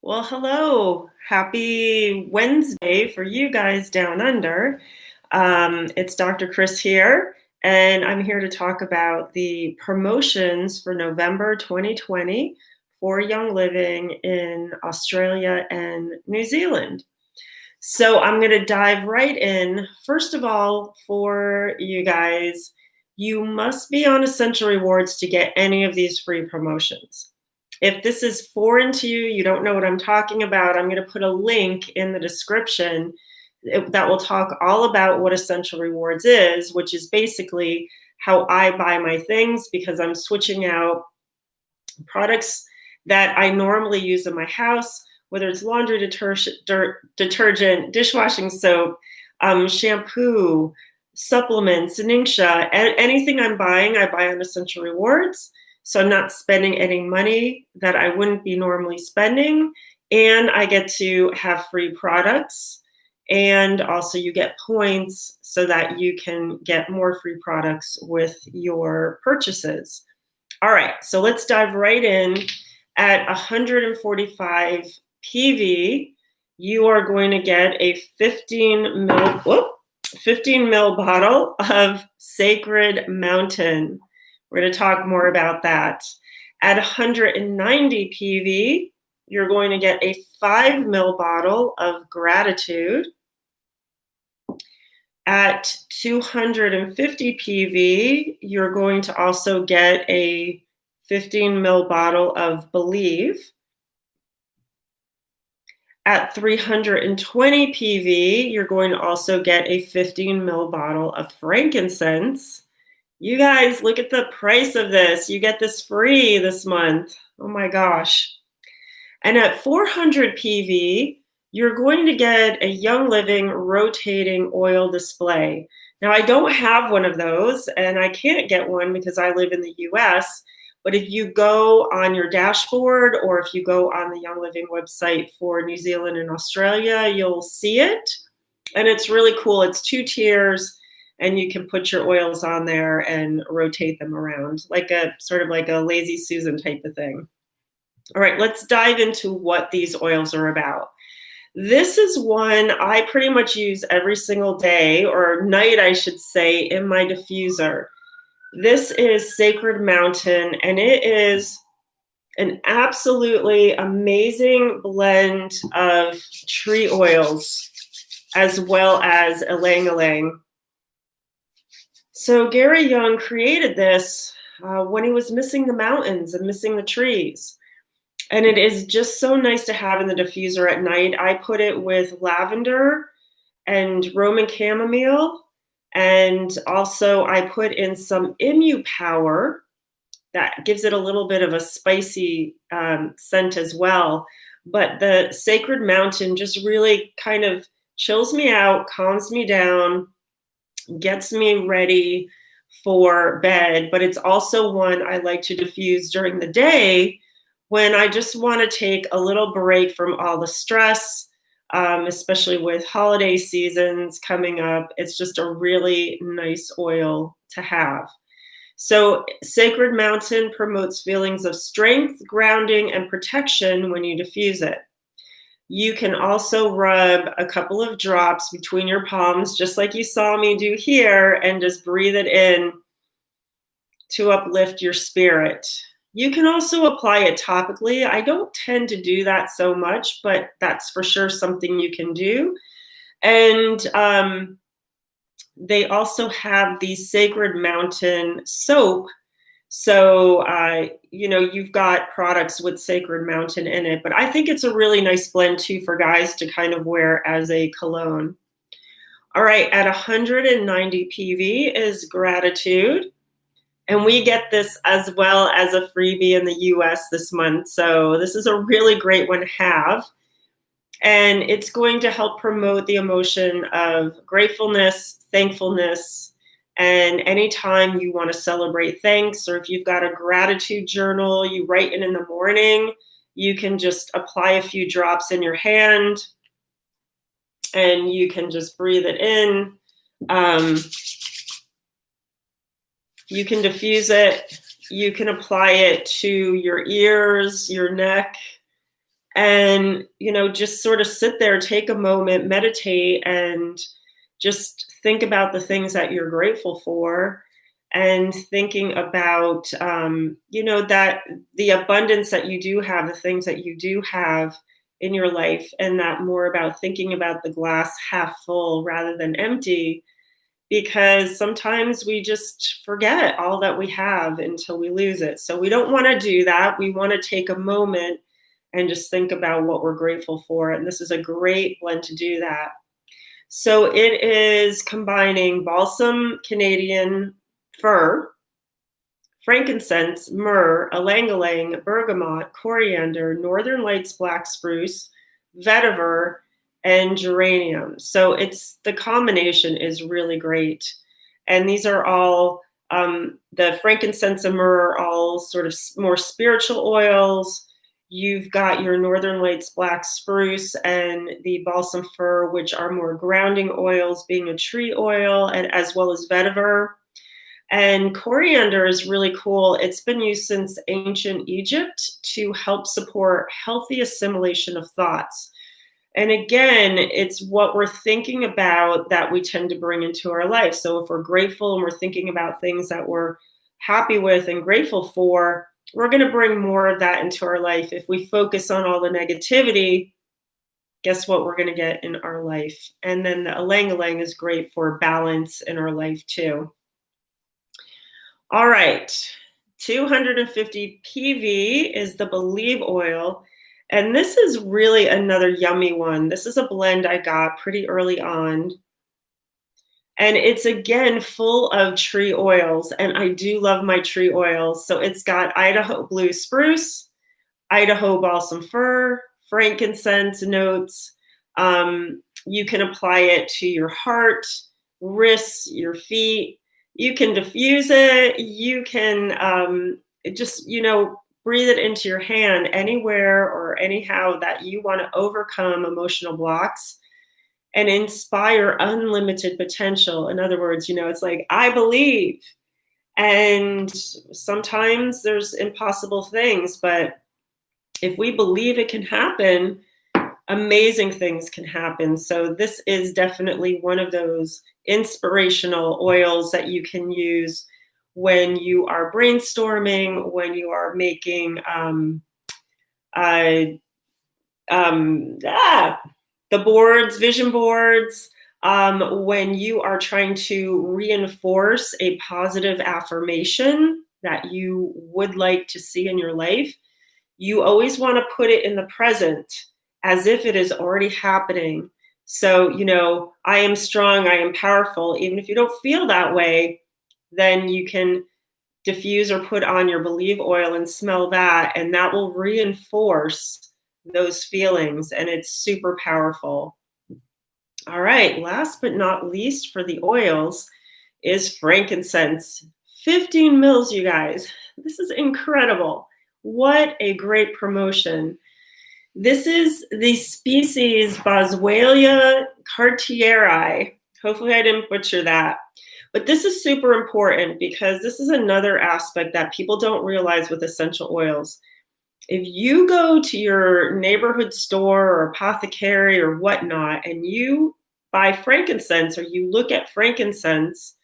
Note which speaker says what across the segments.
Speaker 1: Well, hello. Happy Wednesday for you guys down under. It's Dr. Chris here, and I'm here to talk about the promotions for November 2020 for Young Living in Australia and New Zealand. So I'm going to dive right in. First of all, for you guys, you must be on Essential Rewards to get any of these free promotions. If this is foreign to you, you don't know what I'm talking about, I'm going to put a link in the description that will talk all about what Essential Rewards is, which is basically how I buy my things because I'm switching out products that I normally use in my house, whether it's laundry detergent, dishwashing soap, shampoo, supplements, Ningxia, anything I'm buying, I buy on Essential Rewards. So I'm not spending any money that I wouldn't be normally spending. And I get to have free products. And also you get points so that you can get more free products with your purchases. All right, so let's dive right in. At 145 PV, you are going to get a 15 ml bottle of Sacred Mountain. We're going to talk more about that. At 190 PV, you're going to get a 5 ml bottle of Gratitude. At 250 PV, you're going to also get a 15 ml bottle of Believe. At 320 PV, you're going to also get a 15 ml bottle of Frankincense. You guys, look at the price of this. You get this free this month. Oh my gosh. And at 400 PV, you're going to get a Young Living rotating oil display. Now, I don't have one of those, and I can't get one because I live in the US. But if you go on your dashboard or if you go on the Young Living website for New Zealand and Australia, you'll see it. And it's really cool. It's 2 tiers, and you can put your oils on there and rotate them around, like a sort of like a Lazy Susan type of thing. All right, let's dive into what these oils are about. This is one I pretty much use every single day, or night, I should say, in my diffuser. This is Sacred Mountain, and it is an absolutely amazing blend of tree oils as well as ylang-ylang. So Gary Young created this when he was missing the mountains and missing the trees. And it is just so nice to have in the diffuser at night. I put it with lavender and Roman chamomile. And also I put in some Imu Power that gives it a little bit of a spicy scent as well. But the Sacred Mountain just really kind of chills me out, calms me down, gets me ready for bed. But it's also one I like to diffuse during the day when I just want to take a little break from all the stress, especially with holiday seasons coming up. It's just a really nice oil to have. So Sacred Mountain promotes feelings of strength, grounding, and protection when you diffuse it. You can also rub a couple of drops between your palms, just like you saw me do here, and just breathe it in to uplift your spirit. You can also apply it topically. I don't tend to do that so much, but that's for sure something you can do. And they also have the Sacred Mountain soap. So, you've got products with Sacred Mountain in it, but I think it's a really nice blend too for guys to kind of wear as a cologne. All right, at 190 PV is Gratitude. And we get this as well as a freebie in the US this month. So this is a really great one to have. And it's going to help promote the emotion of gratefulness, thankfulness, and anytime you want to celebrate thanks, or if you've got a gratitude journal you write in the morning, you can just apply a few drops in your hand and you can just breathe it in. You can diffuse it. You can apply it to your ears, your neck, And, just sort of sit there, take a moment, meditate, and just think about the things that you're grateful for, and thinking about, that the abundance that you do have, the things that you do have in your life, and that more about thinking about the glass half full rather than empty, because sometimes we just forget all that we have until we lose it. So we don't want to do that. We want to take a moment and just think about what we're grateful for. And this is a great blend to do that. So it is combining balsam Canadian fir, frankincense, myrrh, ylang-ylang, bergamot, coriander, northern lights black spruce, vetiver, and geranium. So the combination is really great. And these are all, the frankincense and myrrh are all sort of more spiritual oils. You've got your northern lights black spruce and the balsam fir, which are more grounding oils, being a tree oil, and as well as vetiver. And coriander is really cool. It's been used since ancient Egypt to help support healthy assimilation of thoughts. And again, it's what we're thinking about that we tend to bring into our life. So if we're grateful and we're thinking about things that we're happy with and grateful for, we're going to bring more of that into our life. If we focus on all the negativity, guess what we're going to get in our life? And then the ylang-ylang is great for balance in our life too. All right, 250 PV is the Believe oil. And this is really another yummy one. This is a blend I got pretty early on. And it's, again, full of tree oils. And I do love my tree oils. So it's got Idaho blue spruce, Idaho balsam fir, frankincense notes. You can apply it to your heart, wrists, your feet. You can diffuse it. You can just, breathe it into your hand anywhere or anyhow that you want to overcome emotional blocks and inspire unlimited potential. In other words, it's like, I believe. And sometimes there's impossible things, but if we believe it can happen, amazing things can happen. So this is definitely one of those inspirational oils that you can use when you are brainstorming, when you are making the boards, vision boards, when you are trying to reinforce a positive affirmation that you would like to see in your life. You always want to put it in the present as if it is already happening. So, I am strong, I am powerful. Even if you don't feel that way, then you can diffuse or put on your Believe oil and smell that, and that will reinforce those feelings, and it's super powerful. All right, last but not least for the oils is frankincense. 15 mils, you guys. This is incredible. What a great promotion. This is the species Boswellia cartieri. Hopefully I didn't butcher that. But this is super important because this is another aspect that people don't realize with essential oils. If you go to your neighborhood store or apothecary or whatnot, and you buy frankincense or you look at frankincense,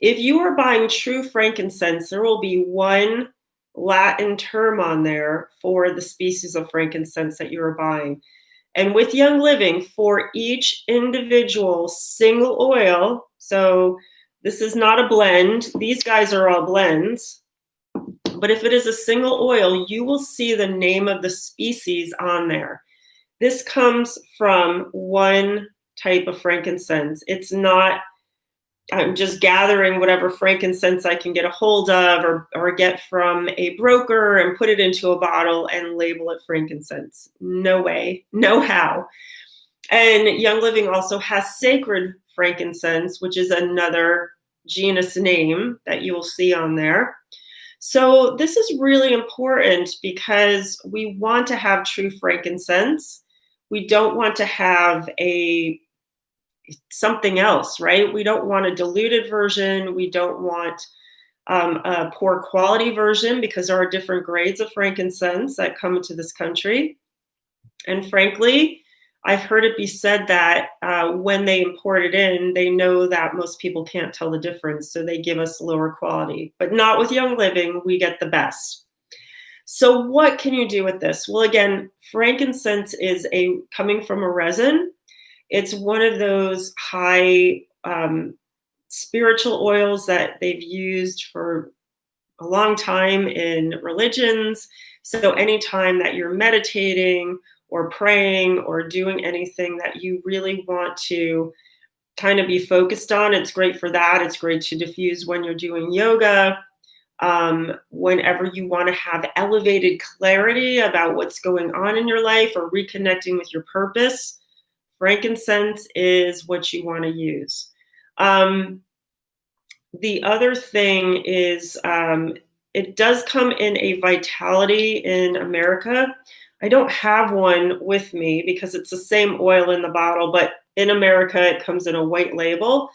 Speaker 1: if you are buying true frankincense, there will be one Latin term on there for the species of frankincense that you are buying. And with Young Living, for each individual single oil, so this is not a blend. These guys are all blends. But if it is a single oil, you will see the name of the species on there. This comes from one type of frankincense. It's not, I'm just gathering whatever frankincense I can get a hold of or get from a broker and put it into a bottle and label it frankincense. No way, no how. And Young Living also has sacred frankincense, which is another genus name that you will see on there. So this is really important because we want to have true frankincense. We don't want to have something else, right? We don't want a diluted version. We don't want a poor quality version because there are different grades of frankincense that come into this country. And frankly, I've heard it be said that when they import it in, they know that most people can't tell the difference, so they give us lower quality. But not with Young Living, we get the best. So what can you do with this? Well, again, frankincense is coming from a resin. It's one of those high spiritual oils that they've used for a long time in religions. So anytime that you're meditating or praying or doing anything that you really want to kind of be focused on, it's great for that. It's great to diffuse when you're doing yoga. Whenever you want to have elevated clarity about what's going on in your life or reconnecting with your purpose, frankincense is what you want to use. The other thing is it does come in a vitality in America. I don't have one with me because it's the same oil in the bottle, but in America, it comes in a white label.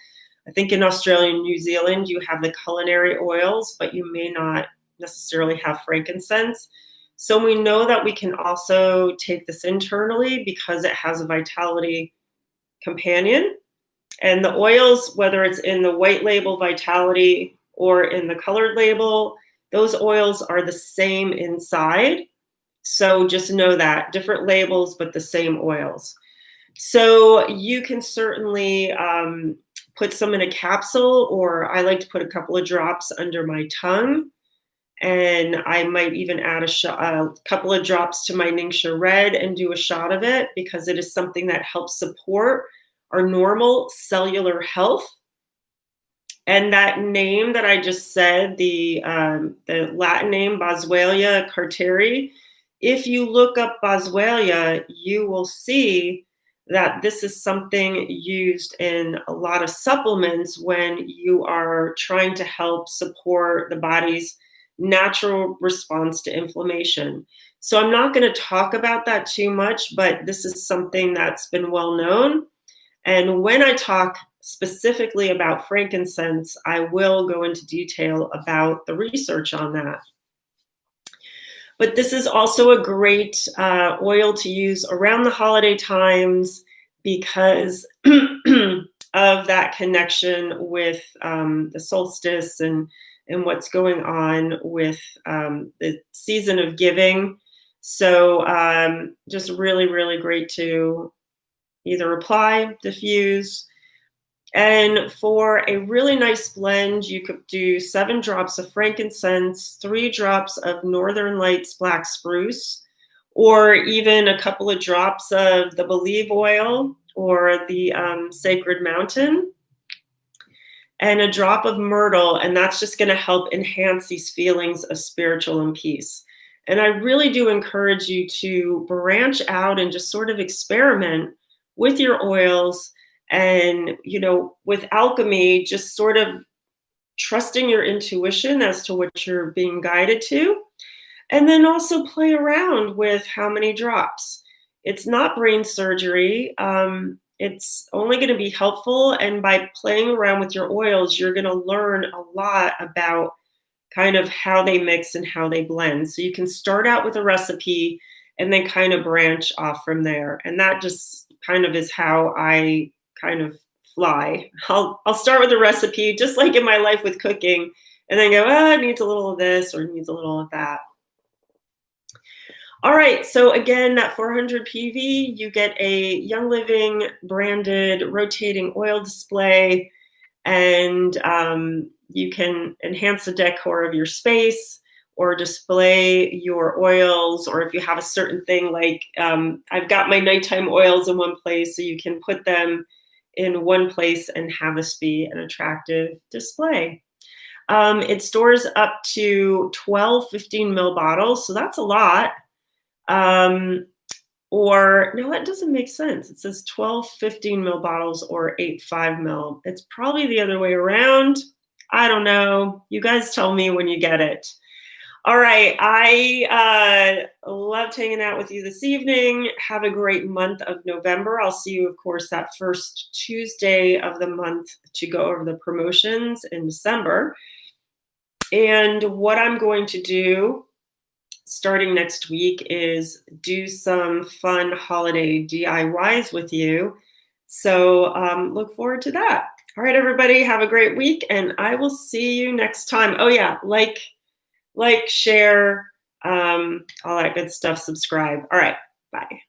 Speaker 1: I think in Australia and New Zealand, you have the culinary oils, but you may not necessarily have frankincense. So we know that we can also take this internally because it has a vitality companion. And the oils, whether it's in the white label vitality or in the colored label, those oils are the same inside. So just know that different labels, but the same oils. So you can certainly put some in a capsule, or I like to put a couple of drops under my tongue. And I might even add a couple of drops to my Ningxia Red and do a shot of it because it is something that helps support our normal cellular health. And that name that I just said, the Latin name, Boswellia carteri, if you look up Boswellia, you will see that this is something used in a lot of supplements when you are trying to help support the body's natural response to inflammation. So I'm not going to talk about that too much, but this is something that's been well known. And when I talk specifically about frankincense, I will go into detail about the research on that. But this is also a great oil to use around the holiday times because of that connection with the solstice and what's going on with the season of giving. So just really, really great to either apply, diffuse. And for a really nice blend, you could do 7 drops of frankincense, 3 drops of Northern Lights black spruce, or even a couple of drops of the Believe oil or the Sacred Mountain, and a drop of myrtle. And that's just going to help enhance these feelings of spiritual and peace. And I really do encourage you to branch out and just sort of experiment with your oils. And, with alchemy, just sort of trusting your intuition as to what you're being guided to. And then also play around with how many drops. It's not brain surgery. It's only going to be helpful. And by playing around with your oils, you're going to learn a lot about kind of how they mix and how they blend. So you can start out with a recipe and then kind of branch off from there. And that just kind of is how I kind of fly. I'll start with a recipe, just like in my life with cooking, and then go, it needs a little of this or it needs a little of that. All right, so again, that 400 PV, you get a Young Living branded rotating oil display, and you can enhance the decor of your space or display your oils, or if you have a certain thing like I've got my nighttime oils in one place, so you can put them in one place and have this be an attractive display. It stores up to 12 15 ml bottles, so that's a lot. Or no, that doesn't make sense. It says 12 15 ml bottles or 8 5 ml. It's probably the other way around. I don't know. You guys tell me when you get it. All right. I loved hanging out with you this evening. Have a great month of November. I'll see you, of course, that first Tuesday of the month to go over the promotions in December. And what I'm going to do starting next week is do some fun holiday DIYs with you. So look forward to that. All right, everybody, have a great week, and I will see you next time. Oh yeah, like, share, all that good stuff. Subscribe. All right, bye.